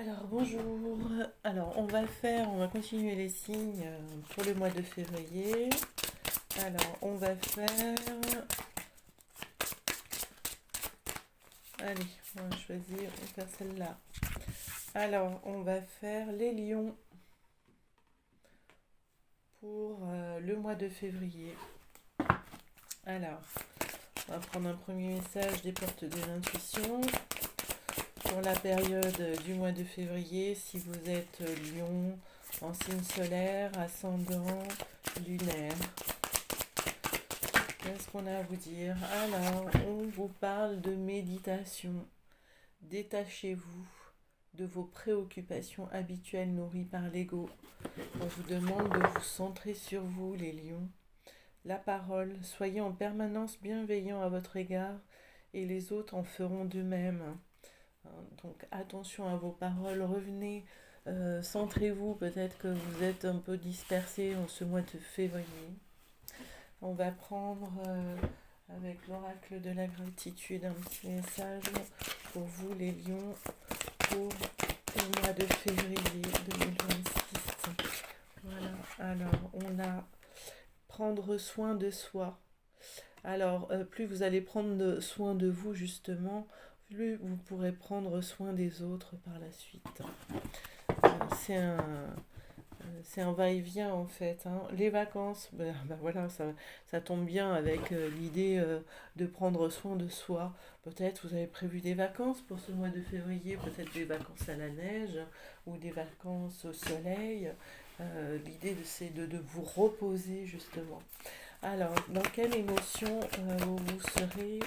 Alors bonjour. On va continuer les signes pour le mois de février. Alors on va faire, allez, on va choisir, on va faire celle-là. Alors on va faire les lions pour le mois de février. Alors, on va prendre un premier message des portes de l'intuition pour la période du mois de février. Si vous êtes lion en signe solaire, ascendant, lunaire. Qu'est-ce qu'on a à vous dire? Alors, on vous parle de méditation. Détachez-vous de vos préoccupations habituelles nourries par l'ego. On vous demande de vous centrer sur vous, les lions. La parole, soyez en permanence bienveillants à votre égard et les autres en feront de même. Donc attention à vos paroles, revenez, centrez-vous, peut-être que vous êtes un peu dispersés en ce mois de février. On va prendre avec l'oracle de la gratitude un petit message pour vous les lions pour le mois de février 2026. Voilà, alors on a prendre soin de soi. Alors plus vous allez prendre soin de vous justement, plus vous pourrez prendre soin des autres par la suite. C'est un, c'est un va-et-vient en fait. Les vacances, voilà, ça tombe bien avec l'idée de prendre soin de soi. Peut-être vous avez prévu des vacances pour ce mois de février, peut-être des vacances à la neige ou des vacances au soleil. L'idée c'est de vous reposer justement. Alors, dans quelle émotion vous serez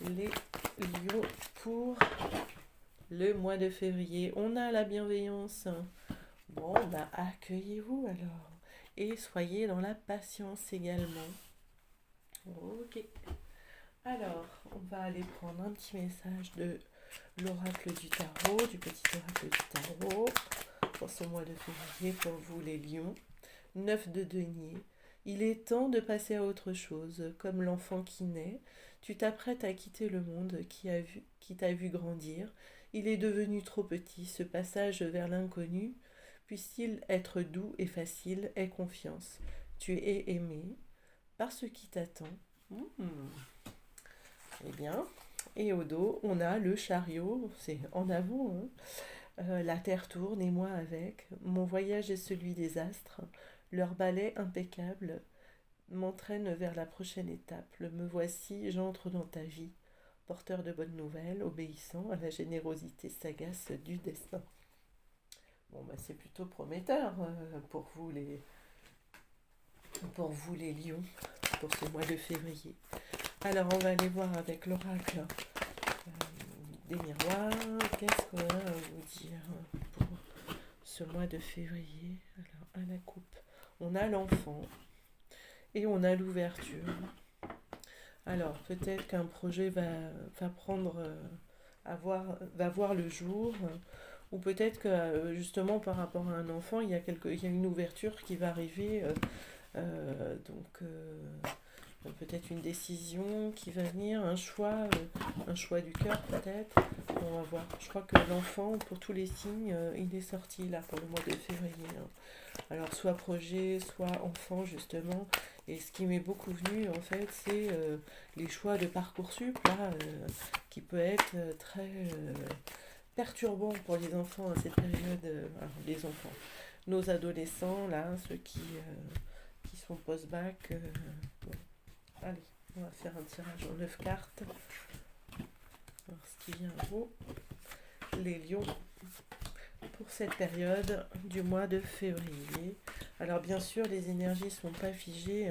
les lions pour le mois de février? On a la bienveillance. Bon, accueillez-vous alors. Et soyez dans la patience également. Ok. Alors, on va aller prendre un petit message de l'oracle du tarot, du petit oracle du tarot, pour ce mois de février, pour vous les lions. 9 de denier. Il est temps de passer à autre chose. Comme l'enfant qui naît, tu t'apprêtes à quitter le monde qui t'a vu grandir. Il est devenu trop petit. Ce passage vers l'inconnu, puisse-t-il être doux et facile, aie confiance. Tu es aimé par ce qui t'attend. Eh bien, et au dos, on a le chariot, c'est en avant, hein. La terre tourne et moi avec. Mon voyage est celui des astres. Leur balai impeccable m'entraîne vers la prochaine étape. Me voici, j'entre dans ta vie, porteur de bonnes nouvelles, obéissant à la générosité sagace du destin. Bon, c'est plutôt prometteur pour vous les lions, pour ce mois de février. Alors, on va aller voir avec l'oracle des miroirs. Qu'est-ce qu'on a à vous dire pour ce mois de février? Alors, à la coupe, on a l'enfant et on a l'ouverture. Alors, peut-être qu'un projet va voir le jour, ou peut-être que justement par rapport à un enfant, il y a une ouverture qui va arriver. Peut-être une décision qui va venir, un choix du cœur peut-être. On va voir. Je crois que l'enfant, pour tous les signes, il est sorti là pour le mois de février. Alors soit projet, soit enfant justement. Et ce qui m'est beaucoup venu en fait, c'est les choix de Parcoursup là, qui peut être très perturbant pour les enfants à cette période. Alors, les enfants, nos adolescents là, ceux qui sont post-bac. Bon. Allez, on va faire un tirage en 9 cartes. Alors, ce qui vient à vous, les lions, pour cette période du mois de février. Alors, bien sûr, les énergies ne sont pas figées.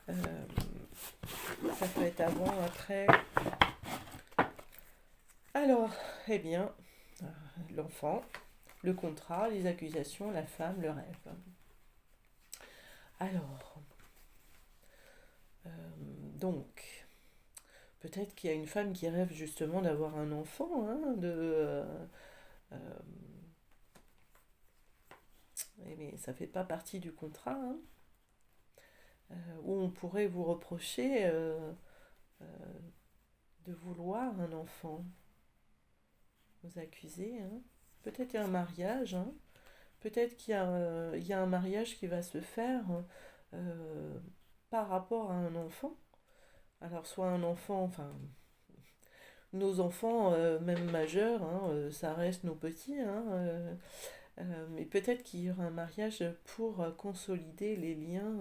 Ça peut être avant, après. Alors, eh bien, l'enfant, le contrat, les accusations, la femme, le rêve. Alors, donc, peut-être qu'il y a une femme qui rêve justement d'avoir un enfant, mais ça ne fait pas partie du contrat, où on pourrait vous reprocher de vouloir un enfant, vous accuser. peut-être il y a un mariage, hein. Peut-être il y a un mariage qui va se faire euh, par rapport à un enfant. Alors, soit un enfant, enfin, nos enfants, même majeurs, hein, ça reste nos petits, hein, mais peut-être qu'il y aura un mariage pour consolider les liens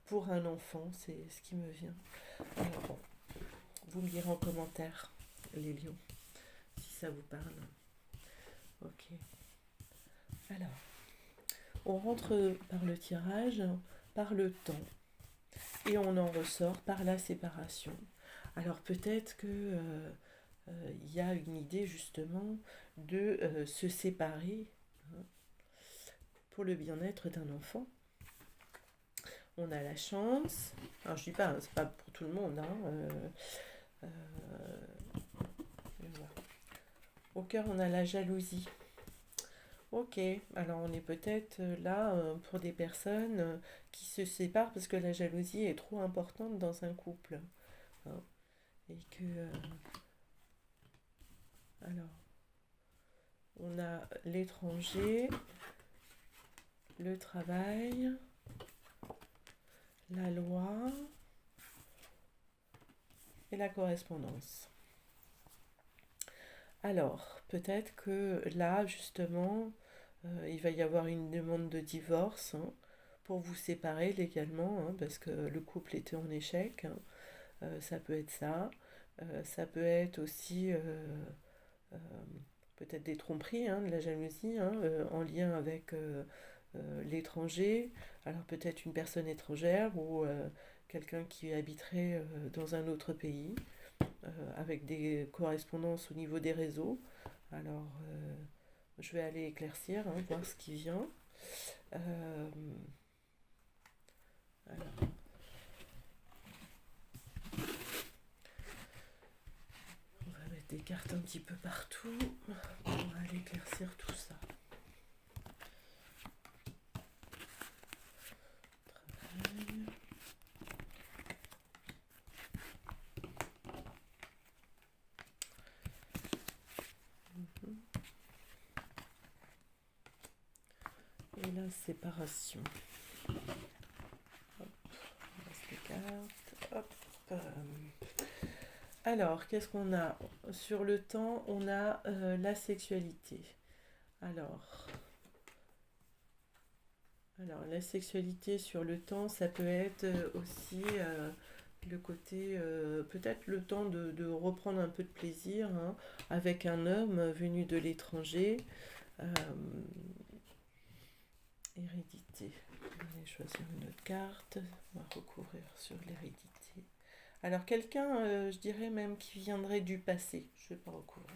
pour un enfant, c'est ce qui me vient. Alors, bon, vous me direz en commentaire, les lions, si ça vous parle. Ok. Alors, on rentre par le tirage, par le temps, et on en ressort par la séparation. Alors peut-être que il y a une idée justement de se séparer, hein, pour le bien-être d'un enfant. On a la chance, alors je dis pas, hein, c'est pas pour tout le monde, hein, euh, voilà. Au cœur, on a la jalousie. Ok, alors on est peut-être là pour des personnes qui se séparent parce que la jalousie est trop importante dans un couple, hein, et que alors on a l'étranger, le travail, la loi et la correspondance. Alors, peut-être que là, justement, il va y avoir une demande de divorce, hein, pour vous séparer légalement, hein, parce que le couple était en échec, hein. Ça peut être ça. Ça peut être aussi euh, peut-être des tromperies, hein, de la jalousie, hein, en lien avec l'étranger. Alors peut-être une personne étrangère ou quelqu'un qui habiterait dans un autre pays, avec des correspondances au niveau des réseaux. Alors je vais aller éclaircir, hein, voir ce qui vient. Euh, alors, on va mettre des cartes un petit peu partout. On va aller éclaircir tout ça. Travail. Et la séparation. Hop, on laisse les cartes. Hop. Alors, qu'est-ce qu'on a? Sur le temps, on a la sexualité. Alors, la sexualité sur le temps, ça peut être aussi le côté, peut-être le temps de reprendre un peu de plaisir, hein, avec un homme venu de l'étranger. Euh, Hérédité. Je vais choisir une autre carte. On va recouvrir sur l'hérédité. Alors quelqu'un, je dirais même qui viendrait du passé. Je ne vais pas recouvrir.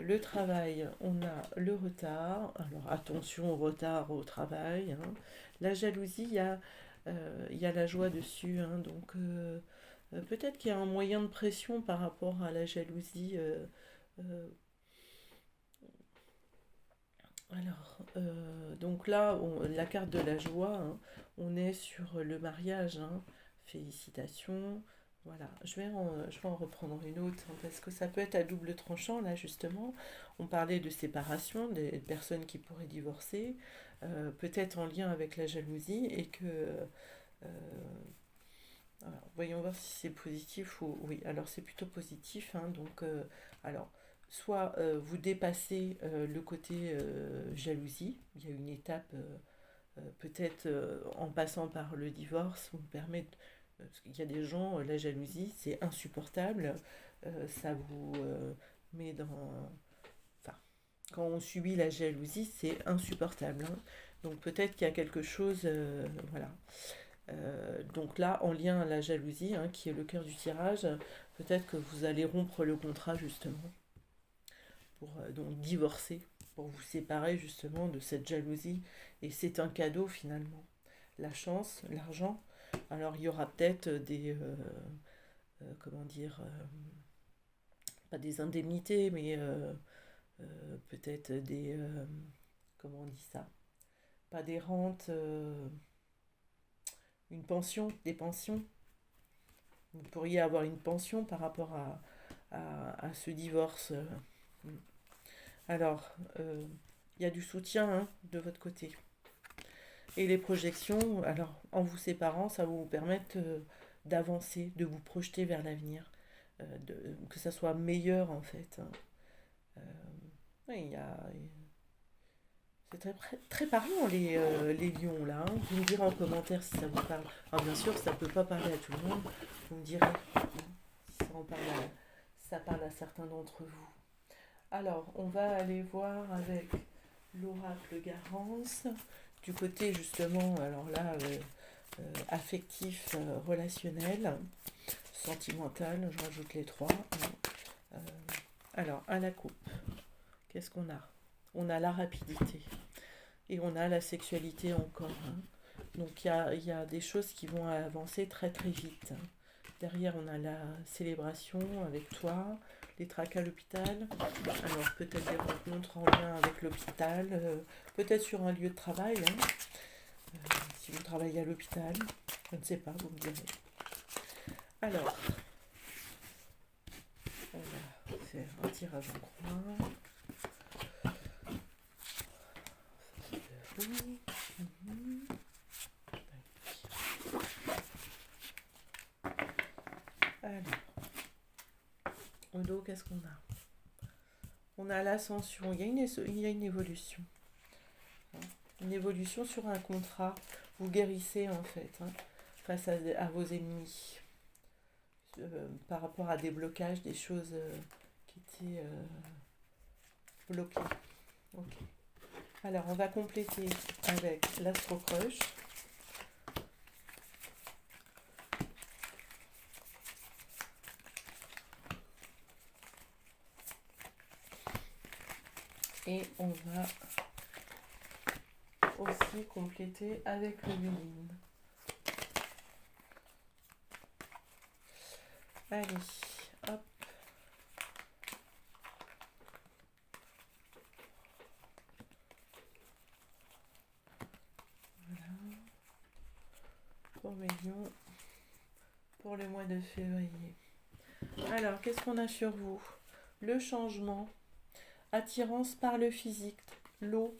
Le travail, on a le retard. Alors attention au retard au travail, hein. La jalousie, il y a la joie dessus, hein. Donc peut-être qu'il y a un moyen de pression par rapport à la jalousie. Euh, donc là, la carte de la joie, hein, on est sur le mariage, hein. Félicitations. Voilà, je vais en reprendre une autre, hein, parce que ça peut être à double tranchant, là justement. On parlait de séparation, des personnes qui pourraient divorcer, peut-être en lien avec la jalousie, et que... alors, voyons voir si c'est positif ou... Oui, alors c'est plutôt positif, hein, donc... alors, soit vous dépassez le côté jalousie, il y a une étape, peut-être en passant par le divorce, vous permet parce qu'il y a des gens, la jalousie, c'est insupportable, ça vous met dans... Enfin, quand on subit la jalousie, c'est insupportable, hein. Donc peut-être qu'il y a quelque chose, voilà. Donc là, en lien à la jalousie, hein, qui est le cœur du tirage, peut-être que vous allez rompre le contrat justement, pour donc divorcer, pour vous séparer justement de cette jalousie. Et c'est un cadeau finalement. La chance, l'argent. Alors il y aura peut-être des, comment dire, pas des indemnités, mais peut-être des, comment on dit ça, pas des rentes, une pension, des pensions. Vous pourriez avoir une pension par rapport à ce divorce. Alors, il y a du soutien hein, de votre côté. Et les projections, alors en vous séparant, ça va vous permettre d'avancer, de vous projeter vers l'avenir, que ça soit meilleur en fait. Hein. Oui, c'est très parlant les lions là. Hein. Vous me direz en commentaire si ça vous parle. Alors bien sûr, ça ne peut pas parler à tout le monde. Vous me direz hein, si ça parle à certains d'entre vous. Alors, on va aller voir avec l'oracle Garance, du côté justement, alors là, affectif, relationnel, sentimental, je rajoute les trois. Alors, à la coupe, qu'est-ce qu'on a? On a la rapidité et on a la sexualité encore. Hein. Donc, il y a des choses qui vont avancer très très vite. Hein. Derrière, on a la célébration avec toi, les tracas à l'hôpital. Alors, peut-être des rencontres en lien avec l'hôpital, peut-être sur un lieu de travail. Hein. Si vous travaillez à l'hôpital, je ne sais pas, vous me direz. Alors, on va faire un tirage en croix. Alors, au dos, qu'est-ce qu'on a? On a l'ascension, il y a une évolution. Une évolution sur un contrat. Vous guérissez en fait hein, face à vos ennemis. Par rapport à des blocages, des choses qui étaient bloquées. Ok. Alors, on va compléter avec l'Astro Crush. Et on va aussi compléter avec le Luline. Allez, hop. Voilà. Pour mes lions, pour le mois de février. Alors, qu'est-ce qu'on a sur vous? Le changement. Attirance par le physique, l'eau.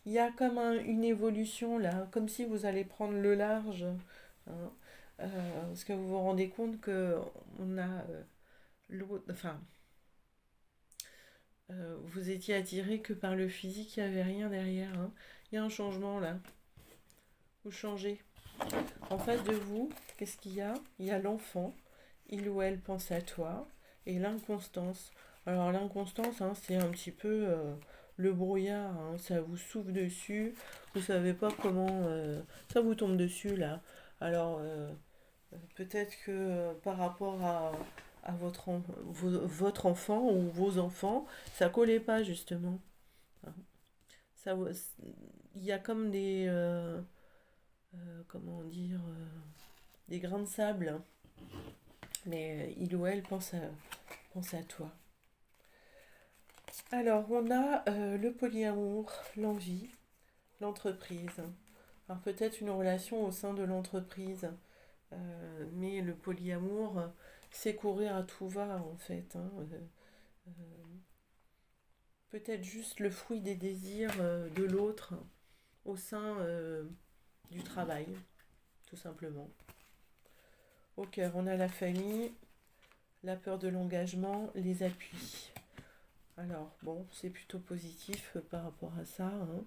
Il y a comme une évolution là, comme si vous allez prendre le large. Hein, parce que vous vous rendez compte que on a l'eau. Enfin, vous étiez attiré que par le physique, il n'y avait rien derrière. Hein. Il y a un changement là. Vous changez. En face de vous, qu'est-ce qu'il y a? Il y a l'enfant. Il ou elle pense à toi. Et l'inconstance. Alors l'inconstance, hein, c'est un petit peu le brouillard, hein, ça vous souffle dessus, vous savez pas comment ça vous tombe dessus là. Alors peut-être que par rapport à votre enfant ou vos enfants, ça collait pas justement. Hein. Ça, il y a comme des comment dire des grains de sable, hein. Mais il ou elle pense à toi. Alors, on a le polyamour, l'envie, l'entreprise. Alors, peut-être une relation au sein de l'entreprise, mais le polyamour, c'est courir à tout va, en fait. Hein. Peut-être juste le fruit des désirs de l'autre au sein du travail, tout simplement. Au cœur, on a la famille, la peur de l'engagement, les appuis. Alors, bon, c'est plutôt positif par rapport à ça, hein.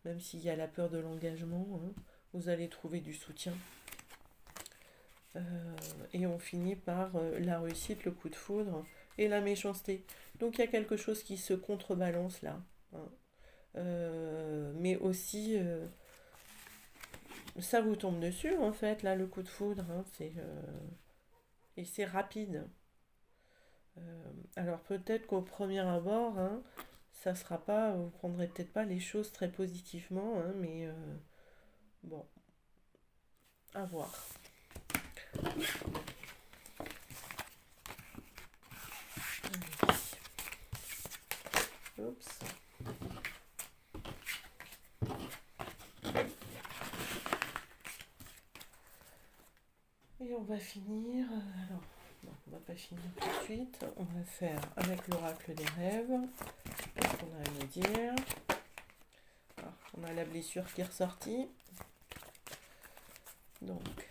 Même s'il y a la peur de l'engagement, hein, vous allez trouver du soutien. Et on finit par la réussite, le coup de foudre et la méchanceté. Donc il y a quelque chose qui se contrebalance là. Hein. Mais aussi, ça vous tombe dessus en fait, là, le coup de foudre. Hein, et c'est rapide. Alors peut-être qu'au premier abord, hein, ça sera pas, vous prendrez peut-être pas les choses très positivement, hein, mais bon, à voir. Oups. Et on va finir. Alors, non, on va pas finir tout de suite. On va faire avec l'oracle des rêves. qu'on a à nous dire. Alors, on a la blessure qui est ressortie. Donc,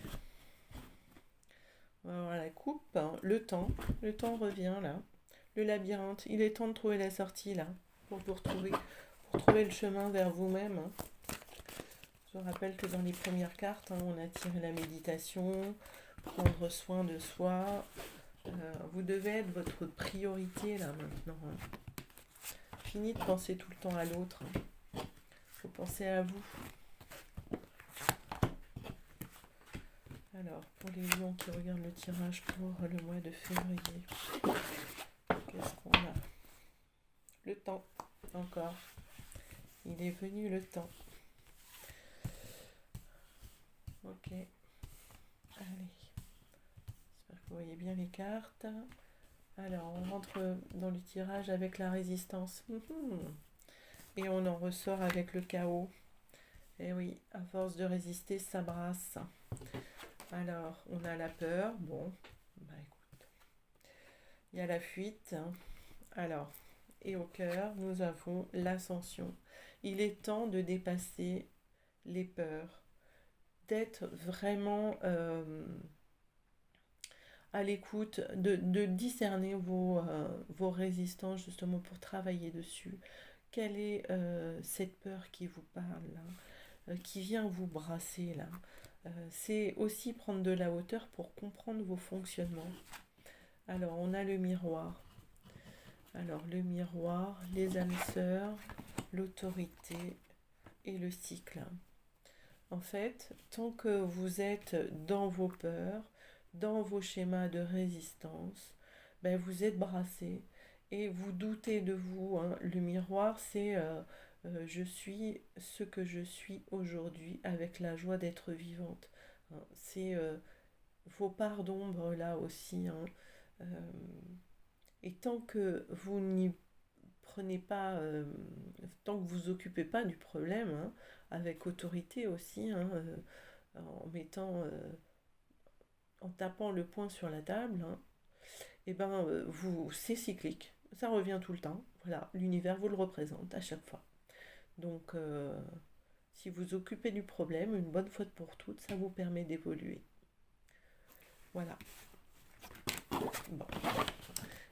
on va voir la coupe, hein. Le temps revient là. Le labyrinthe, il est temps de trouver la sortie là, pour trouver le chemin vers vous-même, hein. Je rappelle que dans les premières cartes, hein, on a tiré la méditation, prendre soin de soi. Vous devez être votre priorité là maintenant, hein. Fini de penser tout le temps à l'autre, hein. Faut penser à vous. Alors, pour les lions qui regardent le tirage pour le mois de février, qu'est-ce qu'on a? Le temps, encore. Il est venu le temps. Ok. Allez. J'espère que vous voyez bien les cartes. Alors, on rentre dans le tirage avec la résistance. Et on en ressort avec le chaos. Et oui, à force de résister, ça brasse. Alors, on a la peur. Bon, bah écoute. Il y a la fuite. Alors, et au cœur, nous avons l'ascension. Il est temps de dépasser les peurs, d'être vraiment à l'écoute, de discerner vos résistances justement pour travailler dessus. Quelle est cette peur qui vous parle là, qui vient vous brasser là? C'est aussi prendre de la hauteur pour comprendre vos fonctionnements. Alors, on a le miroir. Alors, le miroir, les âmes sœurs, l'autorité et le cycle. En fait, tant que vous êtes dans vos peurs, dans vos schémas de résistance, ben vous êtes brassé et vous doutez de vous, hein. Le miroir, c'est je suis ce que je suis aujourd'hui avec la joie d'être vivante, hein. C'est vos parts d'ombre là aussi, hein. Et tant que vous n'y prenez pas, tant que vous occupez pas du problème, hein, avec autorité aussi, hein, en mettant, en tapant le poing sur la table, hein, et ben c'est cyclique, ça revient tout le temps. Voilà, l'univers vous le représente à chaque fois. Donc, si vous occupez du problème une bonne fois pour toutes, ça vous permet d'évoluer. Voilà. Bon.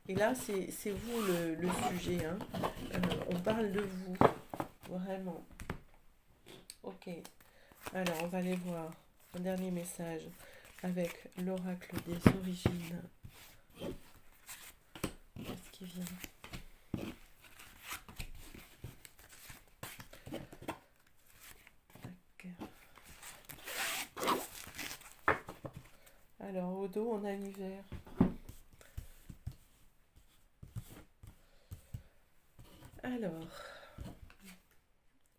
Et là, c'est vous le sujet, hein. On parle de vous, vraiment. Ok. Alors, on va aller voir un dernier message avec l'oracle des origines. Qu'est-ce qui vient? Alors, au dos, on a l'hiver. Alors,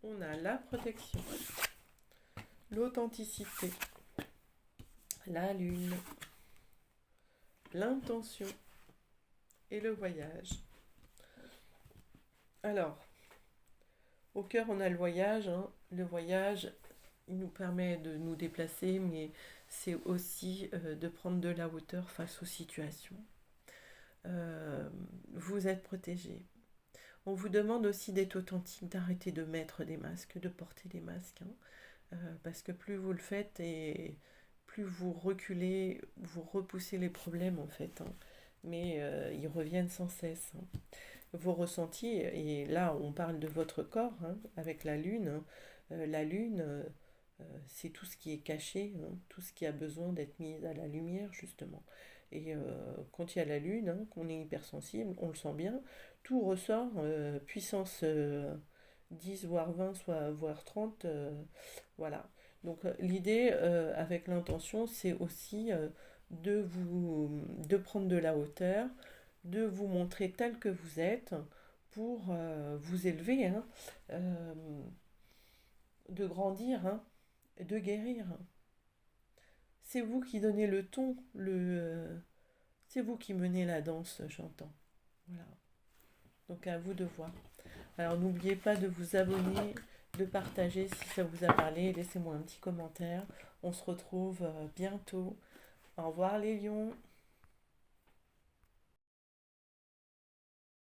on a la protection, l'authenticité, la lune, l'intention et le voyage. Alors, au cœur, on a le voyage, hein. Le voyage, il nous permet de nous déplacer, mais c'est aussi de prendre de la hauteur face aux situations. Vous êtes protégé. On vous demande aussi d'être authentique, d'arrêter de mettre des masques, de porter des masques, hein. Parce que plus vous le faites et plus vous reculez, vous repoussez les problèmes en fait, hein. Mais ils reviennent sans cesse, hein. Vos ressentis, et là on parle de votre corps, hein, avec la lune, hein. La lune, c'est tout ce qui est caché, hein, tout ce qui a besoin d'être mis à la lumière justement. Et quand il y a la lune, hein, qu'on est hypersensible, on le sent bien, tout ressort, puissance 10, voire 20, voire 30, voilà. Donc l'idée avec l'intention, c'est aussi de prendre de la hauteur, de vous montrer tel que vous êtes pour vous élever, hein, de grandir, hein, de guérir. C'est vous qui donnez le ton, c'est vous qui menez la danse, j'entends. Voilà. Donc à vous de voir. Alors n'oubliez pas de vous abonner, de partager si ça vous a parlé. Laissez-moi un petit commentaire. On se retrouve bientôt. Au revoir les lions.